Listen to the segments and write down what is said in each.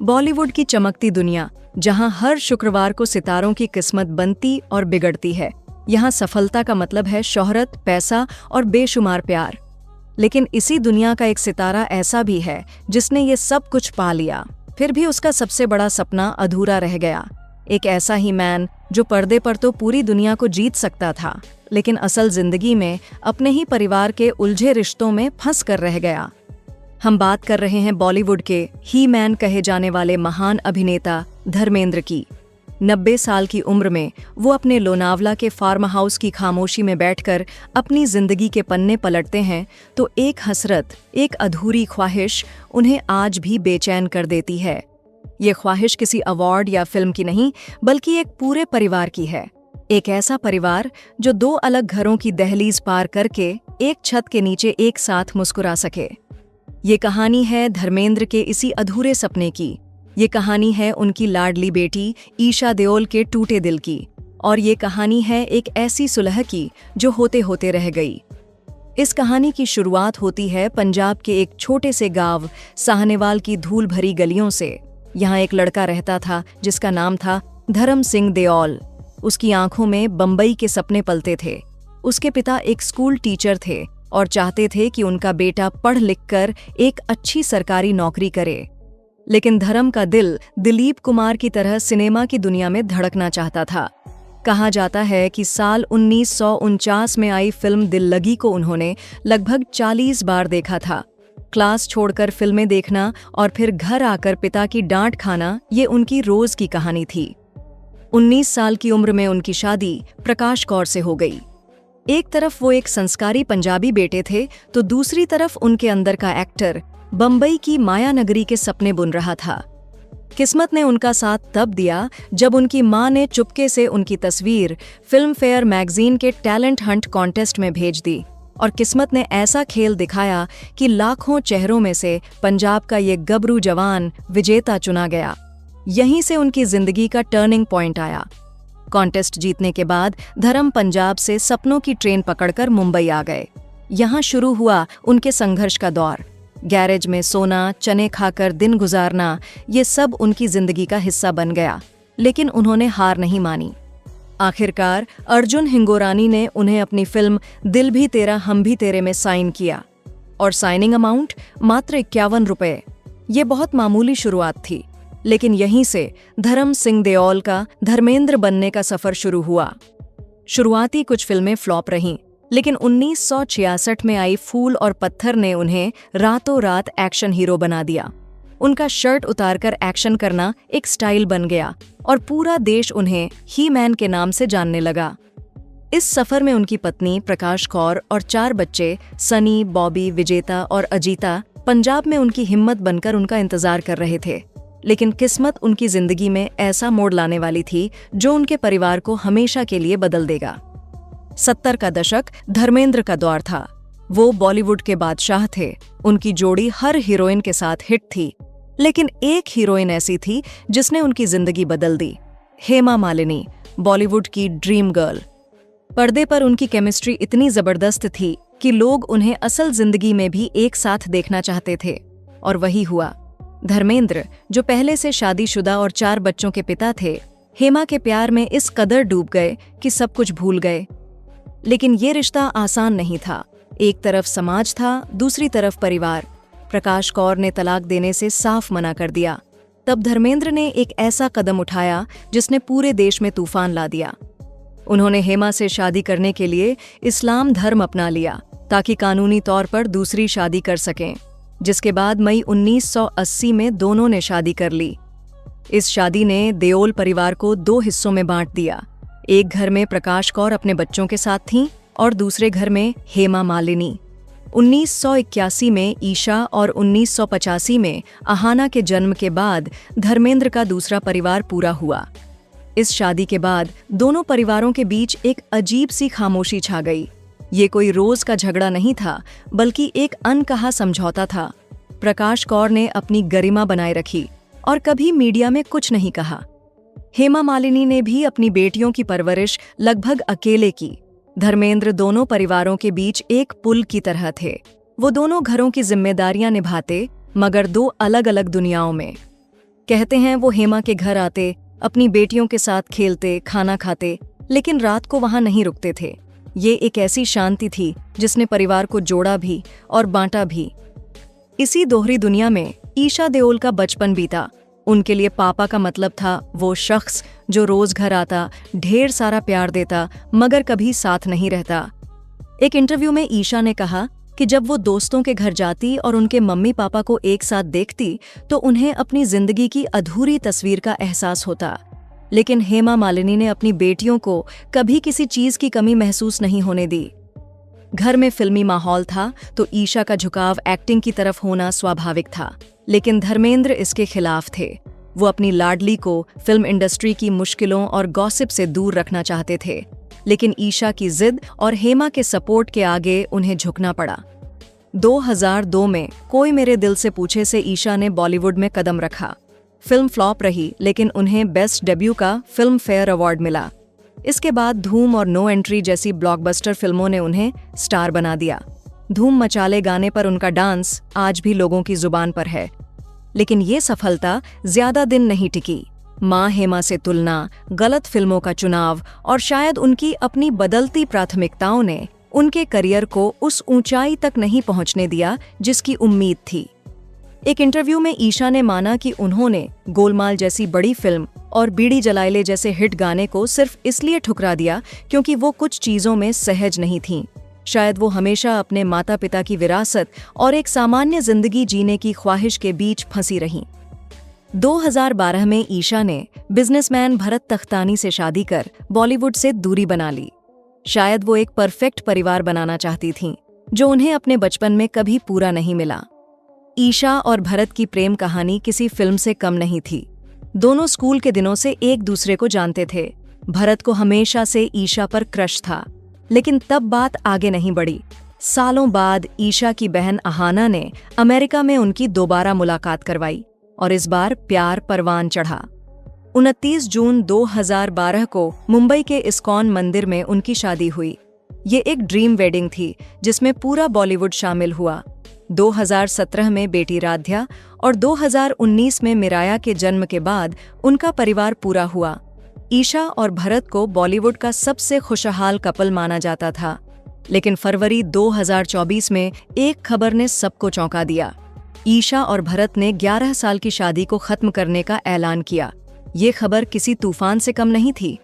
बॉलीवुड की चमकती दुनिया, जहां हर शुक्रवार को सितारों की किस्मत बनती और बिगड़ती है। यहाँ सफलता का मतलब है शोहरत, पैसा और बेशुमार प्यार। लेकिन इसी दुनिया का एक सितारा ऐसा भी है जिसने ये सब कुछ पा लिया, फिर भी उसका सबसे बड़ा सपना अधूरा रह गया। एक ऐसा ही मैन जो पर्दे पर तो पूरी दुनिया को जीत सकता था, लेकिन असल जिंदगी में अपने ही परिवार के उलझे रिश्तों में फंस कर रह गया। हम बात कर रहे हैं बॉलीवुड के ही मैन कहे जाने वाले महान अभिनेता धर्मेंद्र की। 90 साल की उम्र में वो अपने लोनावला के फार्म हाउस की खामोशी में बैठकर अपनी जिंदगी के पन्ने पलटते हैं तो एक हसरत, एक अधूरी ख्वाहिश उन्हें आज भी बेचैन कर देती है। ये ख्वाहिश किसी अवार्ड या फिल्म की नहीं, बल्कि एक पूरे परिवार की है। एक ऐसा परिवार जो दो अलग घरों की दहलीज पार करके एक छत के नीचे एक साथ मुस्कुरा सके। ये कहानी है धर्मेंद्र के इसी अधूरे सपने की। ये कहानी है उनकी लाडली बेटी ईशा देओल के टूटे दिल की। और ये कहानी है एक ऐसी सुलह की जो होते होते रह गई। इस कहानी की शुरुआत होती है पंजाब के एक छोटे से गांव साहनेवाल की धूल भरी गलियों से। यहाँ एक लड़का रहता था जिसका नाम था धर्म सिंह देओल। उसकी आंखों में बंबई के सपने पलते थे। उसके पिता एक स्कूल टीचर थे और चाहते थे कि उनका बेटा पढ़ लिख कर एक अच्छी सरकारी नौकरी करे। लेकिन धर्म का दिल दिलीप कुमार की तरह सिनेमा की दुनिया में धड़कना चाहता था। कहा जाता है कि साल 1949 में आई फिल्म दिल लगी को उन्होंने लगभग 40 बार देखा था। क्लास छोड़कर फिल्में देखना और फिर घर आकर पिता की डांट खाना, ये उनकी रोज की कहानी थी। 19 साल की उम्र में उनकी शादी प्रकाश कौर से हो गई। एक तरफ वो एक संस्कारी पंजाबी बेटे थे तो दूसरी तरफ उनके अंदर का एक्टर बंबई की माया नगरी के सपने बुन रहा था। किस्मत ने उनका साथ तब दिया जब उनकी मां ने चुपके से उनकी तस्वीर फिल्म फेयर मैगजीन के टैलेंट हंट कॉन्टेस्ट में भेज दी। और किस्मत ने ऐसा खेल दिखाया कि लाखों चेहरों में से पंजाब का ये गबरू जवान विजेता चुना गया। यहीं से उनकी जिंदगी का टर्निंग पॉइंट आया। कॉन्टेस्ट जीतने के बाद धर्म पंजाब से सपनों की ट्रेन पकड़कर मुंबई आ गए। यहाँ शुरू हुआ उनके संघर्ष का दौर। गैरेज में सोना, चने खाकर दिन गुजारना, ये सब उनकी जिंदगी का हिस्सा बन गया। लेकिन उन्होंने हार नहीं मानी। आखिरकार अर्जुन हिंगोरानी ने उन्हें अपनी फिल्म दिल भी तेरा हम भी तेरे में साइन किया। और साइनिंग अमाउंट मात्र 51 रुपए। ये बहुत मामूली शुरुआत थी, लेकिन यहीं से धर्म सिंह देओल का धर्मेंद्र बनने का सफर शुरू हुआ। शुरुआती कुछ फिल्में फ्लॉप रहीं, लेकिन 1966 में आई फूल और पत्थर ने उन्हें रातों रात एक्शन हीरो बना दिया। उनका शर्ट उतारकर एक्शन करना एक स्टाइल बन गया और पूरा देश उन्हें ही मैन के नाम से जानने लगा। इस सफर में उनकी पत्नी प्रकाश कौर और 4 बच्चे सनी, बॉबी, विजेता और अजीता पंजाब में उनकी हिम्मत बनकर उनका इंतजार कर रहे थे। लेकिन किस्मत उनकी जिंदगी में ऐसा मोड़ लाने वाली थी जो उनके परिवार को हमेशा के लिए बदल देगा। 70 का दशक धर्मेंद्र का दौर था। वो बॉलीवुड के बादशाह थे। उनकी जोड़ी हर हीरोइन के साथ हिट थी, लेकिन एक हीरोइन ऐसी थी जिसने उनकी जिंदगी बदल दी। हेमा मालिनी, बॉलीवुड की ड्रीम गर्ल। पर्दे पर उनकी केमिस्ट्री इतनी जबरदस्त थी कि लोग उन्हें असल जिंदगी में भी एक साथ देखना चाहते थे, और वही हुआ। धर्मेंद्र, जो पहले से शादीशुदा और 4 बच्चों के पिता थे, हेमा के प्यार में इस कदर डूब गए कि सब कुछ भूल गए। लेकिन ये रिश्ता आसान नहीं था। एक तरफ समाज था, दूसरी तरफ परिवार। प्रकाश कौर ने तलाक देने से साफ मना कर दिया। तब धर्मेंद्र ने एक ऐसा कदम उठाया जिसने पूरे देश में तूफान ला दिया। उन्होंने हेमा से शादी करने के लिए इस्लाम धर्म अपना लिया ताकि कानूनी तौर पर दूसरी शादी कर सकें, जिसके बाद मई 1980 में दोनों ने शादी कर ली। इस शादी ने देओल परिवार को 2 हिस्सों में बांट दिया। एक घर में प्रकाश कौर अपने बच्चों के साथ थीं और दूसरे घर में हेमा मालिनी। 1981 में ईशा और 1985 में अहाना के जन्म के बाद धर्मेंद्र का दूसरा परिवार पूरा हुआ। इस शादी के बाद दोनों परिवारों के बीच एक अजीब सी खामोशी छा गई। ये कोई रोज का झगड़ा नहीं था, बल्कि एक अनकहा समझौता था। प्रकाश कौर ने अपनी गरिमा बनाए रखी और कभी मीडिया में कुछ नहीं कहा। हेमा मालिनी ने भी अपनी बेटियों की परवरिश लगभग अकेले की। धर्मेंद्र दोनों परिवारों के बीच एक पुल की तरह थे। वो दोनों घरों की जिम्मेदारियां निभाते, मगर 2 अलग अलग दुनियाओं में। कहते हैं वो हेमा के घर आते, अपनी बेटियों के साथ खेलते, खाना खाते, लेकिन रात को वहां नहीं रुकते थे। ये एक ऐसी शांति थी जिसने परिवार को जोड़ा भी और बांटा भी। इसी दोहरी दुनिया में ईशा देओल का बचपन बीता। उनके लिए पापा का मतलब था वो शख्स जो रोज घर आता, ढेर सारा प्यार देता, मगर कभी साथ नहीं रहता। एक इंटरव्यू में ईशा ने कहा कि जब वो दोस्तों के घर जाती और उनके मम्मी पापा को एक साथ देखती तो उन्हें अपनी जिंदगी की अधूरी तस्वीर का एहसास होता। लेकिन हेमा मालिनी ने अपनी बेटियों को कभी किसी चीज की कमी महसूस नहीं होने दी। घर में फिल्मी माहौल था तो ईशा का झुकाव एक्टिंग की तरफ होना स्वाभाविक था, लेकिन धर्मेंद्र इसके खिलाफ थे। वो अपनी लाडली को फिल्म इंडस्ट्री की मुश्किलों और गॉसिप से दूर रखना चाहते थे, लेकिन ईशा की जिद और हेमा के सपोर्ट के आगे उन्हें झुकना पड़ा। 2002 में कोई मेरे दिल से पूछे से ईशा ने बॉलीवुड में कदम रखा। फिल्म फ्लॉप रही, लेकिन उन्हें बेस्ट डेब्यू का फिल्म फेयर अवार्ड मिला। इसके बाद धूम और नो एंट्री जैसी ब्लॉकबस्टर फिल्मों ने उन्हें स्टार बना दिया। धूम मचाले गाने पर उनका डांस आज भी लोगों की जुबान पर है। लेकिन ये सफलता ज्यादा दिन नहीं टिकी। मां हेमा से तुलना, गलत फिल्मों का चुनाव और शायद उनकी अपनी बदलती प्राथमिकताओं ने उनके करियर को उस ऊंचाई तक नहीं पहुंचने दिया जिसकी उम्मीद थी। एक इंटरव्यू में ईशा ने माना कि उन्होंने गोलमाल जैसी बड़ी फिल्म और बीड़ी जलाइले जैसे हिट गाने को सिर्फ इसलिए ठुकरा दिया क्योंकि वो कुछ चीजों में सहज नहीं थीं। शायद वो हमेशा अपने माता पिता की विरासत और एक सामान्य जिंदगी जीने की ख्वाहिश के बीच फंसी रहीं। 2012 में ईशा ने बिजनेसमैन भरत तख्तानी से शादी कर बॉलीवुड से दूरी बना ली। शायद वो एक परफेक्ट परिवार बनाना चाहती थीं, जो उन्हें अपने बचपन में कभी पूरा नहीं मिला। ईशा और भरत की प्रेम कहानी किसी फिल्म से कम नहीं थी। दोनों स्कूल के दिनों से एक दूसरे को जानते थे। भरत को हमेशा से ईशा पर क्रश था, लेकिन तब बात आगे नहीं बढ़ी। सालों बाद ईशा की बहन अहाना ने अमेरिका में उनकी दोबारा मुलाकात करवाई और इस बार प्यार परवान चढ़ा। 29 जून 2012 को मुंबई के इस्कॉन मंदिर में उनकी शादी हुई। ये एक ड्रीम वेडिंग थी जिसमें पूरा बॉलीवुड शामिल हुआ। 2017 में बेटी राध्या और 2019 में मिराया के जन्म के बाद उनका परिवार पूरा हुआ। ईशा और भरत को बॉलीवुड का सबसे खुशहाल कपल माना जाता था, लेकिन फरवरी 2024 में एक खबर ने सबको चौंका दिया। ईशा और भरत ने 11 साल की शादी को खत्म करने का ऐलान किया। ये खबर किसी तूफान से कम नहीं थी।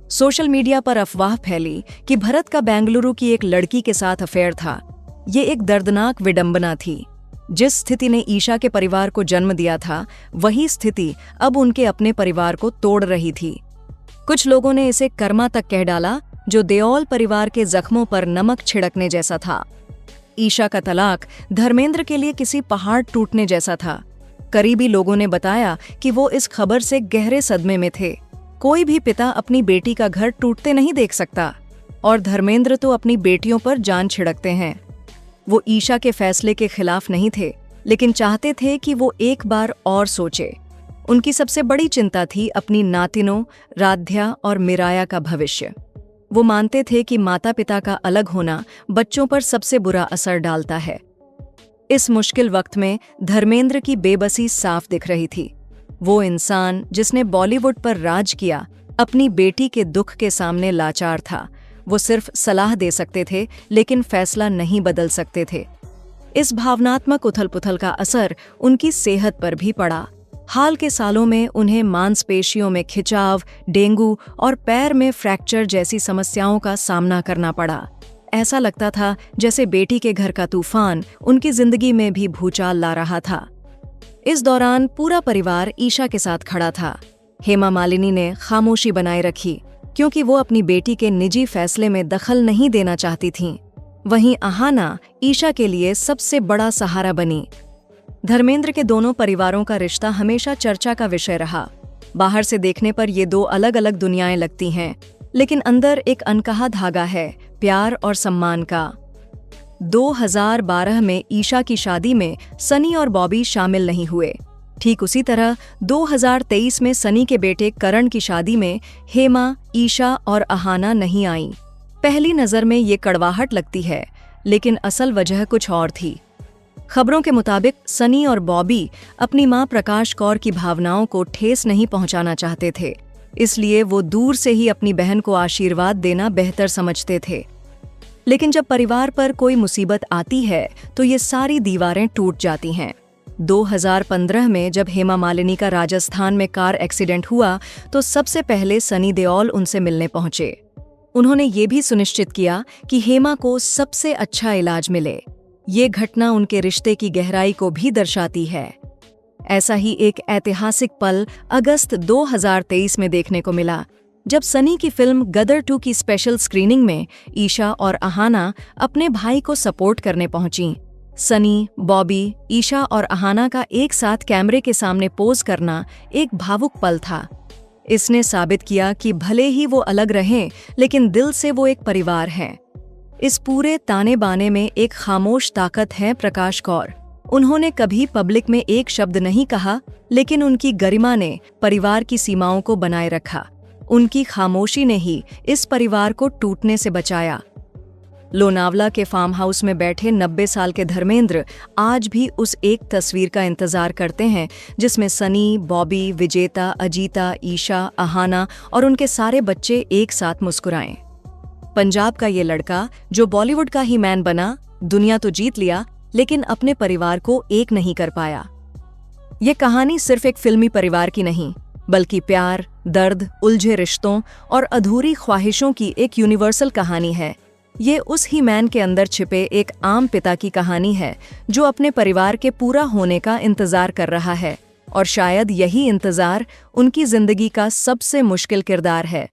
सोशल मीडिया पर अफवाह फैली कि भरत का बेंगलुरु की एक लड़की के साथ अफेयर था। ये एक दर्दनाक विडंबना थी। जिस स्थिति ने ईशा के परिवार को जन्म दिया था, वही स्थिति अब उनके अपने परिवार को तोड़ रही थी। कुछ लोगों ने इसे कर्मा तक कह डाला, जो देओल परिवार के जख्मों पर नमक छिड़कने जैसा था। ईशा का तलाक धर्मेंद्र के लिए किसी पहाड़ टूटने जैसा था। करीबी लोगों ने बताया कि वो इस खबर से गहरे सदमे में थे। कोई भी पिता अपनी बेटी का घर टूटते नहीं देख सकता, और धर्मेंद्र तो अपनी बेटियों पर जान छिड़कते हैं। वो ईशा के फैसले के खिलाफ नहीं थे, लेकिन चाहते थे कि वो एक बार और सोचे। उनकी सबसे बड़ी चिंता थी अपनी नातिनों राध्या और मिराया का भविष्य। वो मानते थे कि माता पिता का अलग होना बच्चों पर सबसे बुरा असर डालता है। इस मुश्किल वक्त में धर्मेंद्र की बेबसी साफ दिख रही थी। वो इंसान जिसने बॉलीवुड पर राज किया, अपनी बेटी के दुख के सामने लाचार था। वो सिर्फ सलाह दे सकते थे, लेकिन फैसला नहीं बदल सकते थे। इस भावनात्मक उथल-पुथल का असर उनकी सेहत पर भी पड़ा। हाल के सालों में उन्हें मांसपेशियों में खिंचाव, डेंगू और पैर में फ्रैक्चर जैसी समस्याओं का सामना करना पड़ा। ऐसा लगता था जैसे बेटी के घर का तूफान उनकी जिंदगी में भी भूचाल ला रहा था। इस दौरान पूरा परिवार ईशा के साथ खड़ा था। हेमा मालिनी ने खामोशी बनाए रखी, क्योंकि वो अपनी बेटी के निजी फैसले में दखल नहीं देना चाहती थीं। वहीं अहाना ईशा के लिए सबसे बड़ा सहारा बनी। धर्मेंद्र के दोनों परिवारों का रिश्ता हमेशा चर्चा का विषय रहा। बाहर से देखने पर ये दो अलग अलग दुनियाएं लगती हैं, लेकिन अंदर एक अनकहा धागा है, प्यार और सम्मान का। 2012 में ईशा की शादी में सनी और बॉबी शामिल नहीं हुए। ठीक उसी तरह 2023 में सनी के बेटे करण की शादी में हेमा, ईशा और अहाना नहीं आईं। पहली नजर में ये कड़वाहट लगती है, लेकिन असल वजह कुछ और थी। खबरों के मुताबिक सनी और बॉबी अपनी मां प्रकाश कौर की भावनाओं को ठेस नहीं पहुंचाना चाहते थे, इसलिए वो दूर से ही अपनी बहन को आशीर्वाद देना बेहतर समझते थे। लेकिन जब परिवार पर कोई मुसीबत आती है तो ये सारी दीवारें टूट जाती हैं। 2015 में जब हेमा मालिनी का राजस्थान में कार एक्सीडेंट हुआ तो सबसे पहले सनी देओल उनसे मिलने पहुंचे। उन्होंने ये भी सुनिश्चित किया कि हेमा को सबसे अच्छा इलाज मिले। ये घटना उनके रिश्ते की गहराई को भी दर्शाती है। ऐसा ही एक ऐतिहासिक पल अगस्त 2023 में देखने को मिला, जब सनी की फिल्म गदर 2 की स्पेशल स्क्रीनिंग में ईशा और अहाना अपने भाई को सपोर्ट करने पहुंची। सनी, बॉबी, ईशा और अहाना का एक साथ कैमरे के सामने पोज करना एक भावुक पल था। इसने साबित किया कि भले ही वो अलग रहें, लेकिन दिल से वो एक परिवार हैं। इस पूरे ताने बाने में एक खामोश ताकत है प्रकाश कौर। उन्होंने कभी पब्लिक में एक शब्द नहीं कहा, लेकिन उनकी गरिमा ने परिवार की सीमाओं को बनाए रखा। उनकी खामोशी ने ही इस परिवार को टूटने से बचाया। लोनावला के फार्म हाउस में बैठे 90 साल के धर्मेंद्र आज भी उस एक तस्वीर का इंतजार करते हैं जिसमें सनी, बॉबी, विजेता, अजीता, ईशा, अहाना और उनके सारे बच्चे एक साथ मुस्कुराएं। पंजाब का ये लड़का जो बॉलीवुड का ही मैन बना, दुनिया तो जीत लिया, लेकिन अपने परिवार को एक नहीं कर पाया। ये कहानी सिर्फ एक फिल्मी परिवार की नहीं, बल्कि प्यार, दर्द, उलझे रिश्तों और अधूरी ख्वाहिशों की एक यूनिवर्सल कहानी है। ये उस ही मैन के अंदर छिपे एक आम पिता की कहानी है जो अपने परिवार के पूरा होने का इंतजार कर रहा है, और शायद यही इंतजार उनकी जिंदगी का सबसे मुश्किल किरदार है।